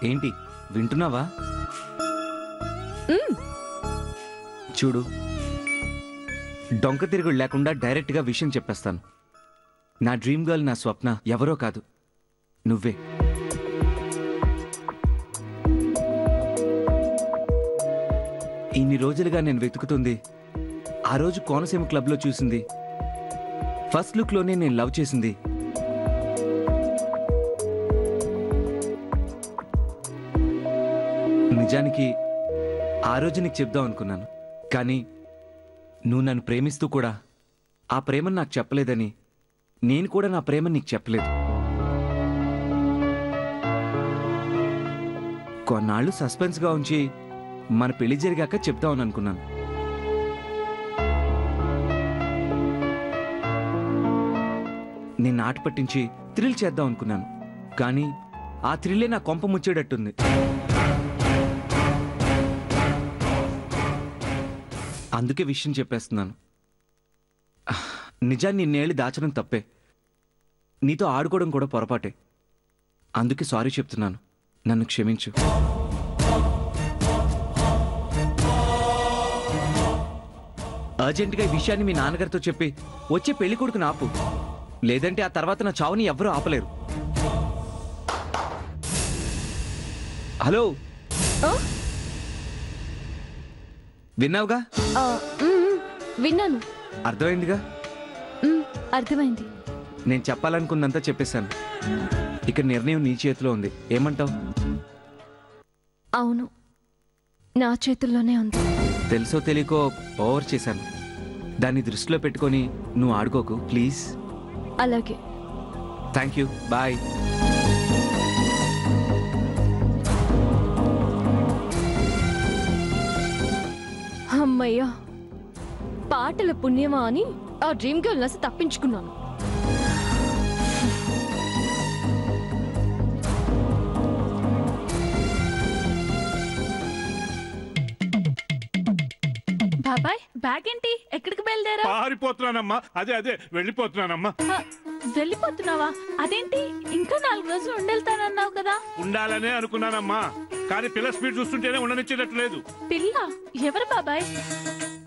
ఏంటి వింటున్నావా? చూడు, డొంక తిరుగుడు లేకుండా డైరెక్ట్గా విషయం చెప్పేస్తాను. నా డ్రీమ్ గర్ల్, నా స్వప్న ఎవరో కాదు, నువ్వే. ఇన్ని రోజులుగా నేను వెతుకుతుంది, ఆ రోజు కోనసీమ క్లబ్లో చూసింది, ఫస్ట్ లుక్లోనే నేను లవ్ చేసింది, నిజానికి ఆ రోజు నీకు చెప్దాం అనుకున్నాను. కానీ నువ్వు నన్ను ప్రేమిస్తూ కూడా ఆ ప్రేమను నాకు చెప్పలేదని, నేను కూడా నా ప్రేమను నీకు చెప్పలేదు. కొన్నాళ్ళు సస్పెన్స్గా ఉంచి మన పెళ్లి జరిగాక చెప్దామని అనుకున్నాను. నేను ఆట పట్టించి థ్రిల్ చేద్దాం అనుకున్నాను. కానీ ఆ థ్రిల్లే నా కొంప ముచ్చేటట్టుంది. అందుకే విషయం చెప్పేస్తున్నాను. నిజాన్ని నిన్నేళ్ళు దాచడం తప్పే, నీతో ఆడుకోవడం కూడా పొరపాటే. అందుకే సారీ చెప్తున్నాను, నన్ను క్షమించు. అర్జెంటుగా ఈ విషయాన్ని మీ నాన్నగారితో చెప్పి వచ్చే పెళ్లి కొడుకుని ఆపు, లేదంటే ఆ తర్వాత నా చావుని ఎవ్వరూ ఆపలేరు. హలో, విన్నావుగా? విన్నాను. అర్థమైందిగా? అర్థమైంది. నేను చెప్పాలనుకుందంతా చెప్పేశాను. ఇక నిర్ణయం నీ చేతిలో ఉంది. ఏమంటావు? అవును, నా చేతుల్లోనే ఉంది. తెలుసో తెలియకో ఓవర్ చేశాను. దాన్ని దృష్టిలో పెట్టుకొని నువ్వు ఆడుకోకు ప్లీజ్. అలాగే. Thank you, bye. అమ్మయ్యా, పాటల పుణ్యమా అని ఆ డ్రీమ్ గర్ల్ నసి తప్పించుకున్నాను. బాబాయ్, బ్యాగ్ ఏంటి? ఎక్కడికి బయలుదేరా? పారిపోతున్నానమ్మా. అదే వెళ్ళిపోతున్నానమ్మా. వెళ్ళిపోతున్నావా? అదేంటి, ఇంకా 4 రోజులు ఉండెళ్తానన్నావు కదా? ఉండాలనే అనుకున్నానమ్మా, కానీ పిల్ల స్పీడ్ చూస్తుంటేనే ఉండనిచ్చేటట్టు లేదు. పిల్ల ఎవరు బాబాయ్?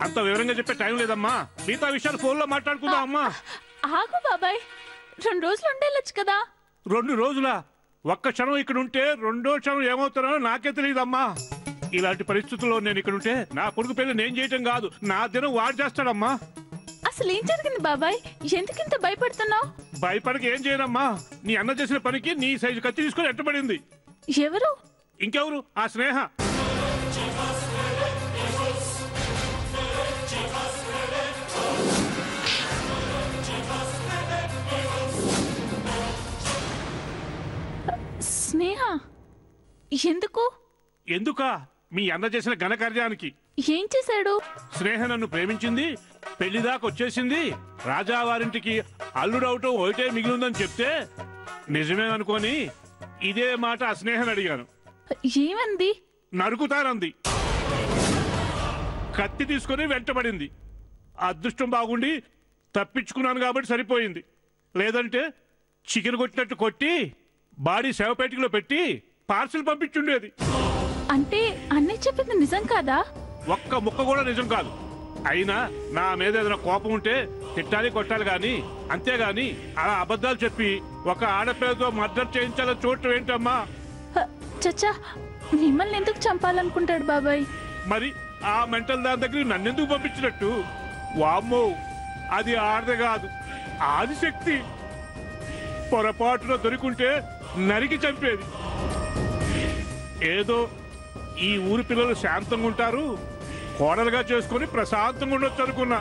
అంత వివరంగా చెప్పే టైం లేదమ్మా. మిగతా విషయాలు ఫోన్లో మాట్లాడుకుందాం అమ్మా. ఆగు బాబాయ్, 2 రోజులు ఉండేళ్ళొచ్చు కదా? 2 రోజులా? ఒక్క క్షణం ఇక్కడ ఉంటే రెండో క్షణం ఏమవుతానో నాకే తెలియదమ్మా. ఇలాంటి పరిస్థితుల్లో నేను ఇక్కడ ఉంటే నా కొడుకు పెళ్లి నేను చేయటం కాదు, నా దినం వాడు చేస్తాడమ్మా. అసలు ఏం జరిగింది బాబాయ్? ఎందుకింత భయపడుతున్నావు? భయపడక ఏం చేయనమ్మా, నీ అన్న చేసిన పనికి నీ సైజు కత్తి తీసుకుని ఎట్టబడింది. ఎవరు? ఇంకెవరు? ఆ స్నేహ. స్నేహ? ఎందుకు? ఎందుకా? మీ అన్న చేసిన ఘనకార్యానికి. ఏం చేశాడు? స్నేహ నన్ను ప్రేమించింది, పెళ్లిదాకా వచ్చేసింది, రాజావారింటికి అల్లుడవటం ఒకటే మిగిలిందని చెప్తే నిజమే అనుకోని ఇదే మాట ఆ స్నేహను అడిగాను. ఏమంది? నరుకుతానంది. కత్తి తీసుకుని వెంటబడింది. అదృష్టం బాగుండి తప్పించుకున్నాను కాబట్టి సరిపోయింది, లేదంటే చికెన్ కొట్టినట్టు కొట్టి బాడీ శవపేటికలో పెట్టి పార్సిల్ పంపించుండేది. అంటే అన్నయ్య చెప్పింది నిజం కాదా? ఒక్క ముక్క కూడా నిజం కాదు. అయినా నా మీద ఏదైనా కోపం ఉంటే తిట్టాలి కొట్టాలి గాని, అంతేగాని అలా అబద్ధాలు చెప్పి ఒక ఆడపిల్లతో మర్డర్ చేయించాలని చూడటం ఏంటమ్మా? చచ్చా, మిమ్మల్ని ఎందుకు చంపాలనుకుంటాడు బాబాయ్? మరి ఆ మెంటల్ దాని దగ్గర నన్నెందుకు పంపించినట్టు? వామ్మో, అది ఆడది కాదు, ఆదిశక్తి. పొరపాటున దొరికింటే నరికి చంపేది. ఏదో ఈ ఊరి పిల్లలు శాంతంగా ఉంటారు, కోడలుగా చేసుకుని ప్రశాంతంగా ఉండొచ్చు అనుకున్నా.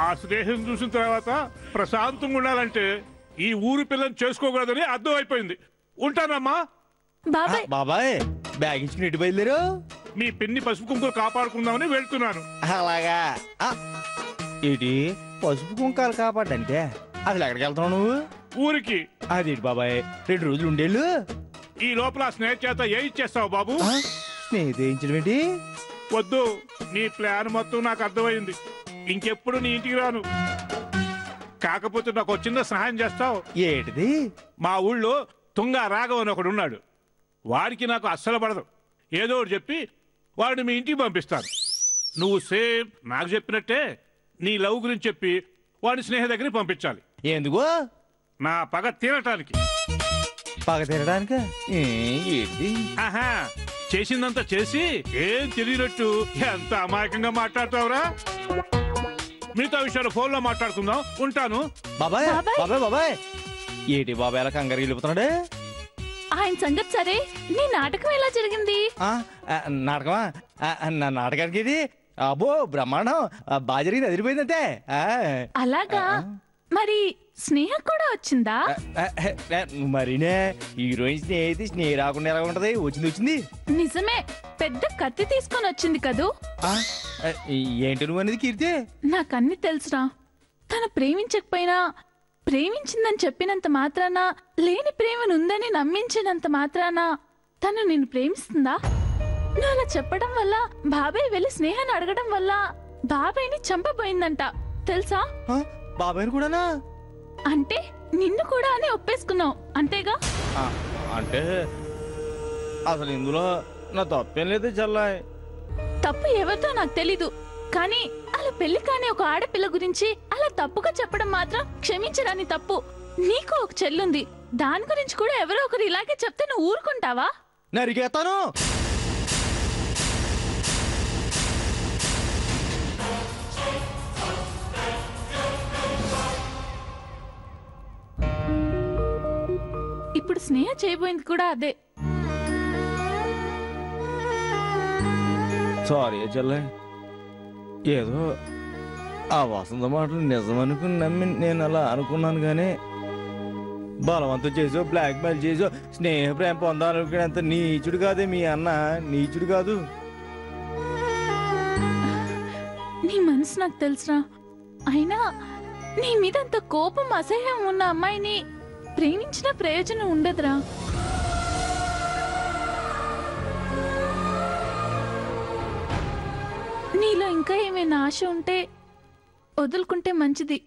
ఆ స్నేహం చూసిన తర్వాత ప్రశాంతంగా ఉండాలంటే ఈ ఊరి పిల్లని చేసుకోకూడదని అర్థం అయిపోయింది. ఉంటానమ్మా. బాబాయ్, బాబాయ్ బ్యాగ్ ఇచ్చుకుని ఇటు బయలుదేరు. మీ పిన్ని పసుపు కుంకులు కాపాడుకుందామని వెళ్తున్నాను. అలాగా? ఏంటి పసుపు కుంకాలు కాపాడంటే? అసలు ఎక్కడికి వెళ్తున్నావు నువ్వు? ఊరికి. అదేంటి బాబాయ్, 2 రోజులు ఉండేళ్ళు. ఈ లోపల స్నేహ చేత ఏ ఇచ్చేస్తావు బాబు? స్నేహితులు ఏంటి? వద్దు, నీ ప్లాన్ మొత్తం నాకు అర్థమైంది. ఇంకెప్పుడు నీ ఇంటికి రాను. కాకపోతే నాకు చిన్న సహాయం చేస్తావు? ఏంటిది? మా ఊళ్ళో తుంగా రాఘవ్ అని ఒకడు ఉన్నాడు. వాడికి నాకు అస్సలు పడదు. ఏదో ఒకటి చెప్పి వాడిని మీ ఇంటికి పంపిస్తాను. నువ్వు సేమ్ నాకు చెప్పినట్టే నీ లవ్ గురించి చెప్పి వాడిని స్నేహ దగ్గరికి పంపించాలి. ఎందుకు? నా పగ తీరటానికి. పగ తీరడానికి ఏంటి? ఆహా, చేసిందంతా చేసి ఏం తెలియనట్టు ఎంత అమాయకంగా మాట్లాడతావురా. మిగతా విషయాలు ఫోన్లో మాట్లాడుకుందాం. ఉంటాను. బాబాయ్ బాబాయ్ బాబాయ్ ఏంటి బాబాయ్ ఎలా కంగారు వెళ్ళిపోతున్నాడే? ఆయన సంగతి సరే, నీ నాటకం ఎలా జరిగింది? నాటకమా? నా నాటకానికి ఇది అబ్బో బ్రహ్మాండం, బాగా జరిగింది, అదిరిపోయిందంటే. అలాగా? మరి స్నేహ కూడా వచ్చిందా? మరీనే హీరోయిన్ స్నేహితి స్నేహ రాకుండా ఎలా ఉంటది? వచ్చింది. నిజమే, పెద్ద కత్తి తీసుకొని వచ్చింది కదూ. ఏంటి నువ్వు అనేది కీర్తి? నాకన్నీ తెలుసురా. తను ప్రేమించకపోయినా ప్రేమించిందని చెప్పినంత మాత్రాన, లేని ప్రేమనుందని నమ్మించినంత మాత్రాన తను నిన్ను ప్రేమిస్తుందా? నువ్వు అలా చెప్పడం వల్ల బాబాయ్ వెళ్ళి స్నేహాన్ని అడగడం వల్ల బాబాయ్ని చంపబోయిందంట తెలుసా? బాబాయ్ని కూడానా? అంటే నిన్ను కూడా అని ఒప్పేసుకున్నావు అంతేగా? అంటే అసలు ఇందులో నా తప్పేం లేదు చెల్లాయ్. తప్పు ఎవరితో నాకు తెలీదు, కానీ అలా పెళ్లి కాని ఒక ఆడపిల్ల గురించి అలా తప్పుగా చెప్పడం మాత్రం క్షమించరాని తప్పు. నీకు ఒక చెల్లుంది, దాని గురించి కూడా ఎవరో ఒకరు ఇలాగే చెప్తే నువ్వు ఊరుకుంటావా? నరికేస్తాను. ఇప్పుడు స్నేహ చేయబోయింది కూడా అదే. సారీ చెల్లె, ఏదో ఆ వసంత మాటలు నిజమనుకుని నమ్మి నేను అలా అనుకున్నాను, కానీ బలవంతం చేసో బ్లాక్ మెయిల్ చేసో స్నేహ ప్రేమ పొందాలనుకునేంత నీచుడు కాదే మీ అన్న, నీచుడు కాదు. నీ మనసు నాకు తెలుసురా. అయినా నీ మీద అంత కోపం అసహ్యం ఉన్న అమ్మాయిని ప్రేమించిన ప్రయోజనం ఉండదురా. నీలో ఇంకా ఏమైనా ఆశ ఉంటే వదులుకుంటే మంచిది.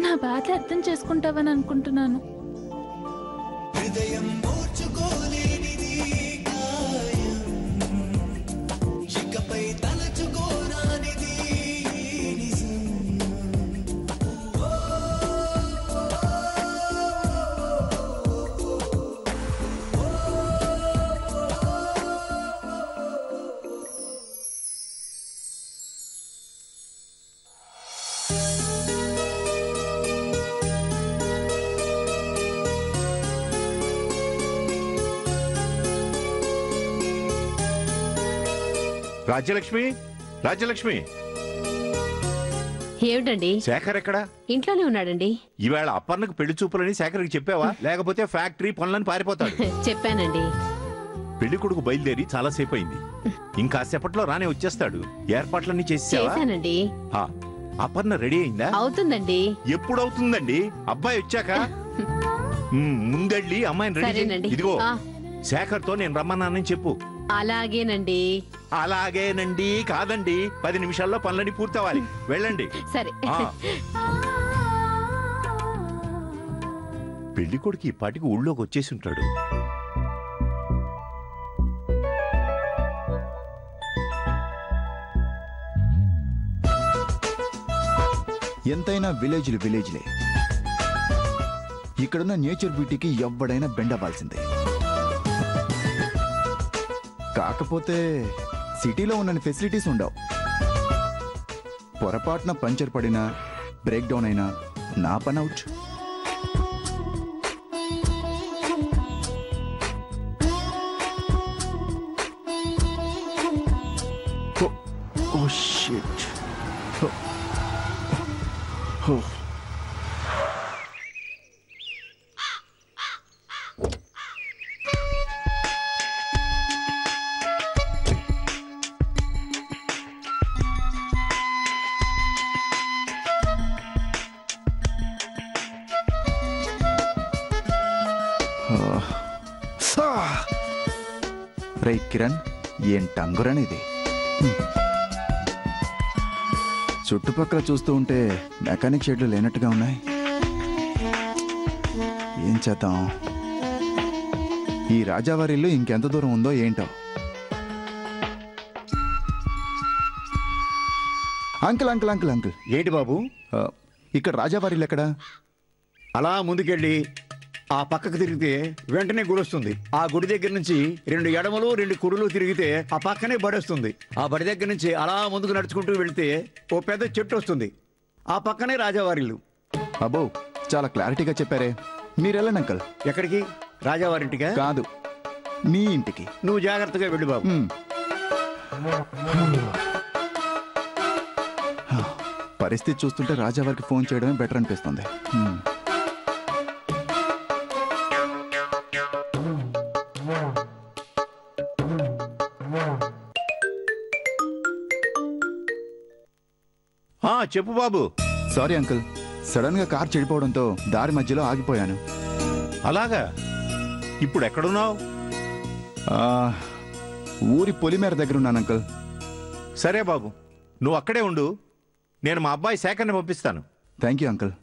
నా బాధ అర్థం చేసుకుంటావని అనుకుంటున్నాను. రాజ్యలక్ష్మి, రాజ్యలక్ష్మి. ఏమిటండి? శేఖర్ ఎక్కడా? ఇంట్లోనే ఉన్నాడండి. ఈవేళ అప్పన్నకు పెళ్లి చూపులని శేఖర్కి చెప్పావా? లేకపోతే ఫ్యాక్టరీ పనులని పారిపోతాడు. చెప్పానండి. పెళ్లి కొడుకు బయలుదేరి చాలా సేపు అయింది, ఇంకా సేపట్లో రానే వచ్చేస్తాడు. ఏర్పాట్లన్నీ చేశానండి. అపర్ణ రెడీ అయిందా? అవుతుందండి. ఎప్పుడవుతుందండి? అబ్బాయి వచ్చాక ముందెళ్ళి అమ్మాయిని రెడీ చేయండి. ఇదిగో శేఖర్ తో నేను రమ్మన్నానని చెప్పు. అలాగేనండి. అలాగేనండి కాదండి, 10 నిమిషాల్లో పనులన్నీ పూర్తవ్వాలి. వెళ్ళండి. సరే. పెళ్లి కొడుకు ఈ పాటికి ఊళ్ళోకి వచ్చేసి ఉంటాడు. ఎంతైనా విలేజ్లే. ఇక్కడున్న నేచర్ బ్యూటీకి ఎవడైనా బెండవాల్సిందే. కాకపోతే సిటీలో ఉన్న ఫెసిలిటీస్ ఉండవు. పొరపాటున పంచర్ పడినా బ్రేక్ డౌన్ అయినా నా పని అవుట్. Oh shit. రే కిరణ్, ఏం టంగురనిది. చుట్టుపక్కల చూస్తూ ఉంటే మెకానిక్ షెడ్లు లేనట్టుగా ఉన్నాయి. ఏం చేద్దాం? ఈ రాజావారి ఇల్లు ఇంకెంత దూరం ఉందో ఏంటో. అంకుల్ అంకుల్ అంకుల్ అంకుల్, ఏంటి బాబు? ఇక్కడ రాజావారి ఇల్లు ఎక్కడా? అలా ముందుకెళ్ళి ఆ పక్కకు తిరిగితే వెంటనే గుడి వస్తుంది. ఆ గుడి దగ్గర నుంచి 2 ఎడమలు 2 కుడులు తిరిగితే ఆ పక్కనే బడి వస్తుంది. ఆ బడి దగ్గర నుంచి అలా ముందుకు నడుచుకుంటూ వెళితే ఓ పెద్ద చెట్టు వస్తుంది. ఆ పక్కనే రాజావారిల్లు. అబ్బో, చాలా క్లారిటీగా చెప్పారే. మీరు వెళ్ళండి అంకుల్. ఎక్కడికి? రాజావారింటిగా? కాదు, మీ ఇంటికి. నువ్వు జాగ్రత్తగా వెళ్ళు బాబు. పరిస్థితి చూస్తుంటే రాజావారికి ఫోన్ చేయడమే బెటర్ అనిపిస్తుంది. చెప్పు బాబు. సారీ అంకుల్, సడన్ గా కార్ చెడిపోవడంతో దారి మధ్యలో ఆగిపోయాను. అలాగా? ఇప్పుడు ఎక్కడున్నావు? ఊరి పొలిమేర దగ్గర ఉన్నాను అంకుల్. సరే బాబు, నువ్వు అక్కడే ఉండు. నేను మా అబ్బాయి శేఖర్ని పంపిస్తాను. Thank you uncle.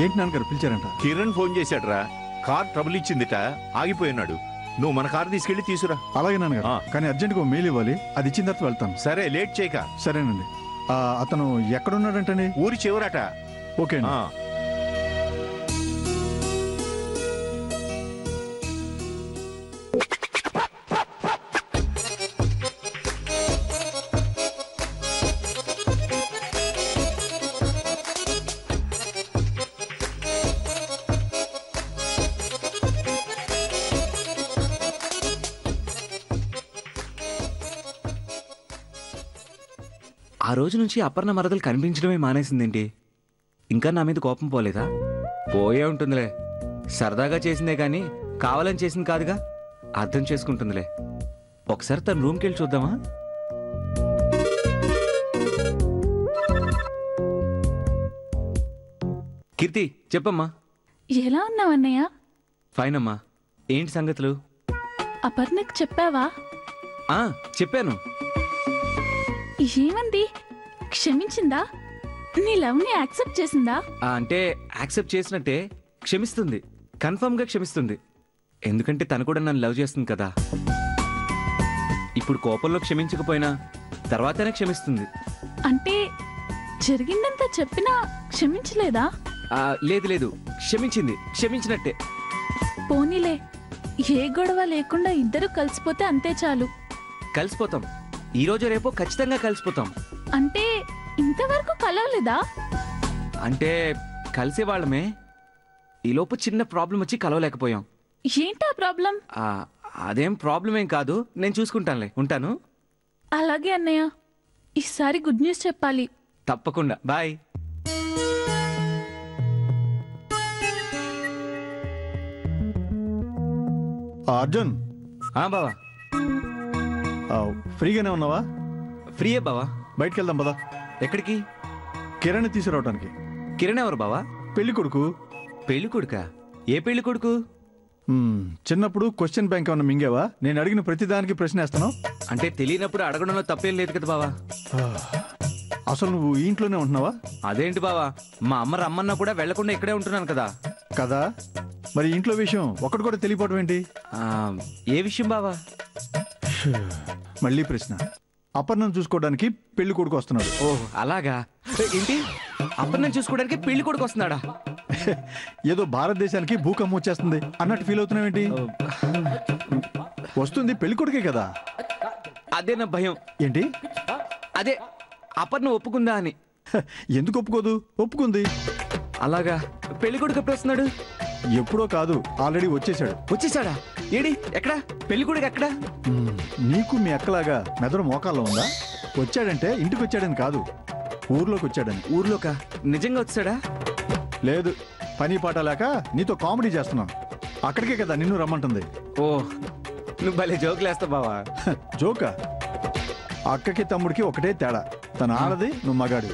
ఏంటి నాన్నగారు పిలిచారంట? కిరణ్ ఫోన్ చేశాడురా. కార్ ట్రబుల్ ఇచ్చిందిట, ఆగిపోయినాడు. నువ్వు మన కారు తీసుకెళ్లి తీసురా. అలాగే నాన్నగారు, కానీ అర్జెంట్గా మెయిల్ ఇవ్వాలి. అది ఇచ్చిన తర్వాత వెళ్తాను. సరే, లేట్ చేయక. సరేనండి. అతను ఎక్కడున్నాడంటండి? ఊరి చివరట. ఓకే అండి. ఆ రోజు నుంచి అపర్ణ మరదలు కనిపించడమే మానేసిందేంటి? ఇంకా నా మీద కోపం పోలేదా? పోయే ఉంటుందిలే. సరదాగా చేసిందే కానీ కావాలని చేసింది కాదుగా. అర్థం చేసుకుంటుందిలే. ఒకసారి తన రూమ్కి వెళ్ళి చూద్దామా? కీర్తి, చెప్పమ్మా. ఎలా ఉన్నావన్నయ్య? ఫైన్ అమ్మా. ఏంటి సంగతులు? అపర్ణకు చెప్పావా? చెప్పాను. ఏమంది? క్షమించిందా? నీ లవ్ ని యాక్సెప్ట్ చేసిందా? అంటే యాక్సెప్ట్ చేసినట్టే క్షమిస్తుంది. కన్ఫర్మ్ గా క్షమిస్తుంది. ఎందుకంటే తను కూడా నన్ను లవ్ చేస్తుంది కదా. ఇప్పుడు కోపంలో క్షమించకపోయినా తర్వాతనే క్షమిస్తుంది. అంటే జరిగిందంతా చెప్పినా క్షమించలేదా? లేదు లేదు, క్షమించింది. క్షమించినట్టే. పోనీలే, ఏ గొడవ లేకుండా ఇద్దరు కలిసిపోతే అంతే చాలు. కలిసిపోతాం. ఈ రోజు రేపో ఖచ్చితంగా కలిసిపోతాం. అంటే ఇంతవరకు కలవలేదా? అంటే కలిసేవాళ్ళమే. ఈలోపు చిన్న ప్రాబ్లం వచ్చి కలవలేకపోయాం. ఏంటా ప్రాబ్లం? అదేం ప్రాబ్లం ఏం కాదు, నేను చూసుకుంటానులే. ఉంటాను. అలాగే అన్నయ్య, ఈసారి గుడ్ న్యూస్ చెప్పాలి. తప్పకుండా. బాయ్. అర్జున్. బావా, ఫ్రీగానే ఉన్నావా? ఫ్రీయే బావా. బయటికి వెళ్దాం పదా. ఎక్కడికి? కిరణ్ తీసుకురావడానికి. కిరణ్ ఎవరు బావా? పెళ్లి కొడుకు. పెళ్లి కొడుకా? ఏ పెళ్లి కొడుకు? చిన్నప్పుడు క్వశ్చన్ బ్యాంక్ ఏమన్నా మింగేవా? నేను అడిగిన ప్రతిదానికి ప్రశ్న వేస్తాను. అంటే తెలియనప్పుడు అడగడంలో తప్పేం లేదు కదా బావా. అసలు నువ్వు ఈ ఇంట్లోనే ఉంటున్నావా? అదేంటి బావా, మా అమ్మ రమ్మన్నా కూడా వెళ్లకుండా ఇక్కడే ఉంటున్నాను కదా. కదా, మరి ఇంట్లో విషయం ఒకటి కూడా తెలియపోవడం ఏంటి? ఏ విషయం బావా? మళ్ళీ ప్రశ్న. అపర్ణను చూసుకోవడానికి పెళ్లి కొడుకు వస్తున్నాడు. ఓహ్ అలాగా. ఏంటి, అపర్ణను చూసుకోవడానికి పెళ్లి కొడుకు వస్తున్నాడా? ఏదో భారతదేశానికి భూకంపం వచ్చేస్తుంది అన్నట్టు ఫీల్ అవుతున్నావేంటి? వస్తుంది పెళ్లి కొడుకే కదా. అదే నా భయం. ఏంటి? అదే అపర్ణ ఒప్పుకుందా అని. ఎందుకు ఒప్పుకోదు? ఒప్పుకుంది. అలాగా. పెళ్లి కొడుకు ఎప్పుడు వస్తున్నాడు? ఎప్పుడో కాదు, ఆల్రెడీ వచ్చేసాడు. వచ్చేసాడా? ఏడి, ఎక్కడా పెళ్లి కొడుకు? ఎక్కడా? నీకు మీ అక్కలాగా మెదడు మోకాల్లో ఉందా? వచ్చాడంటే ఇంటికి వచ్చాడని కాదు, ఊర్లోకి వచ్చాడని. ఊర్లోకా? నిజంగా వచ్చాడా? లేదు, పని పాట లేక నీతో కామెడీ చేస్తున్నాను. అక్కడికే కదా నిన్ను రమ్మంటుంది. ఓ, నువ్వు భలే జోకులేస్తావు బావా. జోకా? అక్కకి తమ్ముడికి ఒకటే తేడా, తన ఆడది, నువ్వు మగాడు.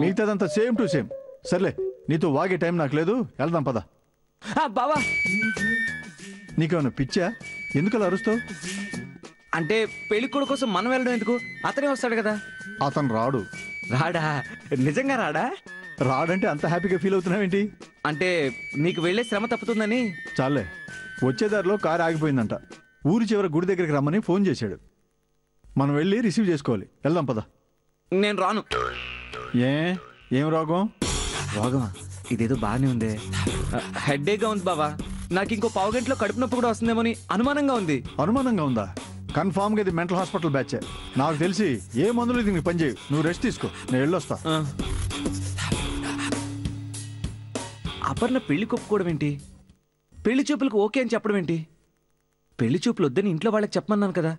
మిగతాదంతా సేమ్ టు సేమ్. సర్లే, నీతో వాగే టైం నాకు లేదు, వెళ్దాం పద. బావా, నీకేమన్నా పిచ్చా? ఎందుకు అలా అరుస్తావు? అంటే పెళ్లి కొడుకు కోసం మనం వెళ్ళడం ఎందుకు? అతనే వస్తాడు కదా. అతను రాడు. రాడా? నిజంగా రాడా? రాడంటే అంత హ్యాపీగా ఫీల్ అవుతున్నావేంటి? అంటే నీకు వెళ్ళే శ్రమ తప్పుతుందని. చాలే, వచ్చేదారిలో కారు ఆగిపోయిందంట. ఊరి చివర గుడి దగ్గరికి రమ్మని ఫోన్ చేశాడు. మనం వెళ్ళి రిసీవ్ చేసుకోవాలి. వెళ్దాం పద. నేను రాను. ఏం రోగం? రోగమా? ఇదేదో బాగానే ఉందే. హెడ్ఏక్గా ఉంది బావా. నాకు ఇంకో పావు గంటలో కడుపు నొప్పి కూడా వస్తుందేమోని అనుమానంగా ఉంది. అనుమానంగా ఉందా? కన్ఫామ్గా ఇది మెంటల్ హాస్పిటల్ బ్యాచ్. నాకు తెలిసి ఏ మందులు దీనికి పనిచేయు. నువ్వు రెస్ట్ తీసుకో, నేను వెళ్ళొస్తా. అపర్ణ పెళ్లి కొప్పుకోవడం ఏంటి? పెళ్లి చూపులకు ఓకే అని చెప్పడం ఏంటి? పెళ్లి చూపులు వద్దని ఇంట్లో వాళ్ళకి చెప్పమన్నాను కదా.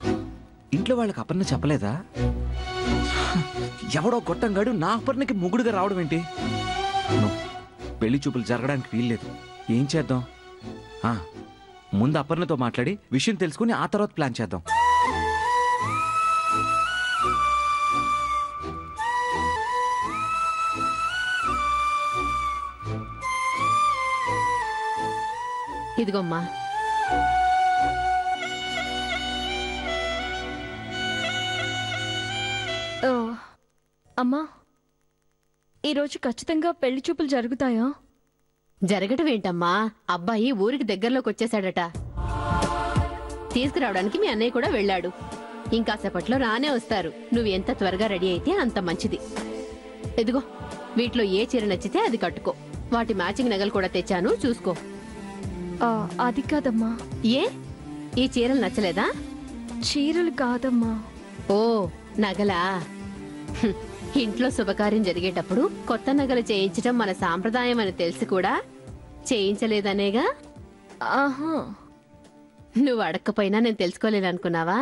ఇంట్లో వాళ్ళకి అపర్ణ చెప్పలేదా? ఎవడో గొట్టంగాడు నా అపర్ణకి ముగుడుగా రావడం ఏంటి? పెళ్లి చూపులు జరగడానికి వీల్లేదు. ఏం చేద్దాం? ముందు అపర్ణతో మాట్లాడి విషయం తెలుసుకుని ఆ తర్వాత ప్లాన్ చేద్దాం. ఇదిగోమ్మా. అమ్మా, ఈరోజు ఖచ్చితంగా పెళ్లి చూపులు జరుగుతాయా? జరగటం ఏంటమ్మా, అబ్బాయి ఊరికి దగ్గరలోకి వచ్చేసాడట. తీసుకురావడానికి మీ అన్నయ్య కూడా వెళ్ళాడు. ఇంకాసేపట్లో రానే వస్తారు. నువ్వు ఎంత త్వరగా రెడీ అయితే అంత మంచిది. ఇదిగో, వీటిలో ఏ చీర నచ్చితే అది కట్టుకో. వాటి మ్యాచింగ్ నగలు కూడా తెచ్చాను, చూసుకో. అది కాదమ్మా. ఏ, ఈ చీరలు నచ్చలేదా? చీరలు కాదమ్మా. ఓ, నగలా? ఇంట్లో శుభకార్యం జరిగేటప్పుడు కొత్త నగలు చేయించడం మన సాంప్రదాయం అని తెలిసి కూడా చేయించలేదనేగా? ఆహా, నువ్వు అడక్కపోయినా నేను తెలుసుకోలేననుకున్నావా?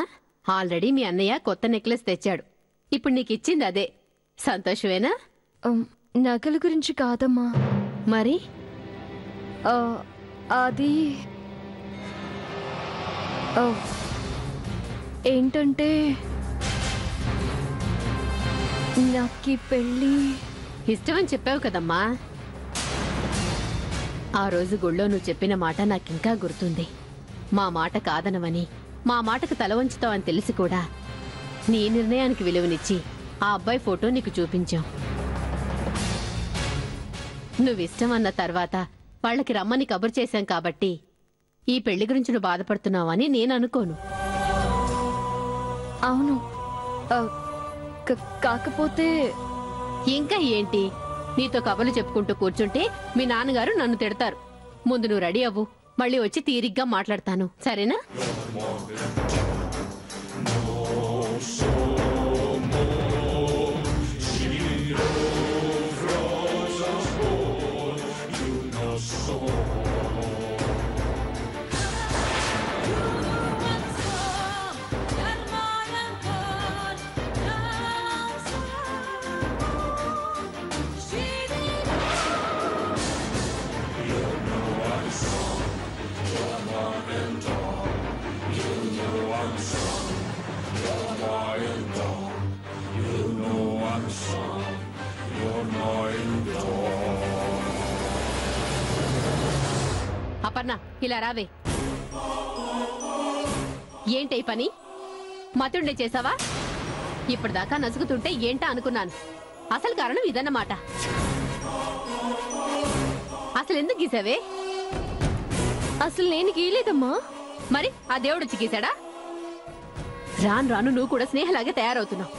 ఆల్రెడీ మీ అన్నయ్య కొత్త నెక్లెస్ తెచ్చాడు. ఇప్పుడు నీకు ఇచ్చింది అదే. సంతోషమేనా? నగల గురించి కాదమ్మా. మరి అది ఏంటంటే నాకు ఈ పెళ్ళి ఇష్టమని చెప్పావు కదమ్మా. ఆ రోజు గుళ్ళో నువ్వు చెప్పిన మాట నాకింకా గుర్తుంది. మా మాట కాదనవని, మా మాటకు తల వంచుతావని తెలిసి కూడా నీ నిర్ణయానికి విలువనిచ్చి ఆ అబ్బాయి ఫోటో నీకు చూపించాం. నువ్విష్టమన్న తర్వాత వాళ్ళకి రమ్మని కబురు చేశాం కాబట్టి ఈ పెళ్లి గురించి నువ్వు బాధపడుతున్నావని నేను అనుకోను. అవును, కాకపోతే ఇంకా ఏంటి? నీతో కబుర్లు చెప్పుకుంటూ కూర్చుంటే మీ నాన్నగారు నన్ను తిడతారు. ముందు నువ్వు రెడీ అవ్వు, మళ్ళీ వచ్చి తీరిగ్గా మాట్లాడతాను, సరేనా? అపర్ణ, ఇలా రావే. ఏంటి పని? మతుండే చేసావా? ఇప్పటిదాకా నసుగుతుంటే ఏంటా అనుకున్నాను. అసలు కారణం ఇదన్నమాట. అసలు ఎందుకు గీసావే? అసలు నేను గీయలేదమ్మా. మరి ఆ దేవుడొచ్చి గీసాడా? రాను రాను నువ్వు కూడా స్నేహలాగే తయారవుతున్నావు.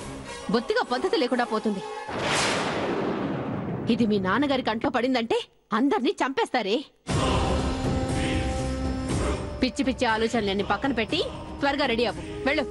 బొత్తిగా పద్ధతి లేకుండా పోతుంది. ఇది మీ నాన్నగారి కంట్లో పడిందంటే అందర్నీ చంపేస్తారే. పిచ్చి పిచ్చి ఆలోచనలన్నీ పక్కన పెట్టి త్వరగా రెడీ అవ్వు, వెళ్ళు.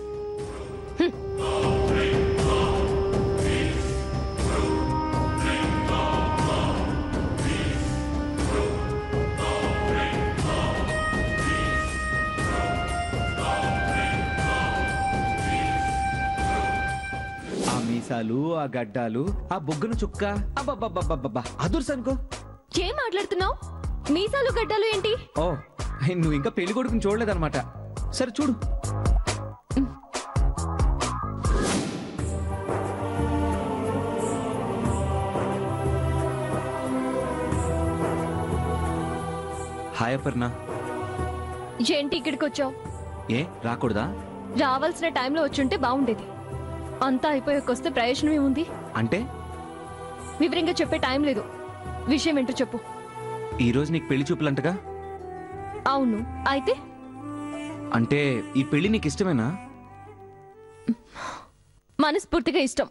ఆ మీసాలు, ఆ గడ్డాలు, ఆ బొగ్గును చుక్క, అబ్బబ్బబ్బబ్బబ్బా అదుర్స్ అనుకో. ఏం మాట్లాడుతున్నావు? మీసాలు గడ్డాలు ఏంటి? ఓ, నువ్వు ఇంకా పెళ్లి కొడుకుని చూడలేదన్నమాట. సరే చూడు. హాయ్ అపర్ణ. ఏంటి ఇక్కడికి వచ్చావు? ఏ రాకూడదా? రావాల్సిన టైంలో వచ్చుంటే బాగుండేది. అంతా అయిపోయాకొస్తే ప్రయోజనం ఏముంది? అంటే వివరంగా చెప్పే టైం లేదు. విషయం ఏంటో చెప్పు. ఈరోజు నీకు పెళ్లి చూపులంటగా? అవును, అయితే అంటే ఈ పెళ్లి నీకు ఇష్టమేనా? మనస్ఫూర్తిగా ఇష్టం.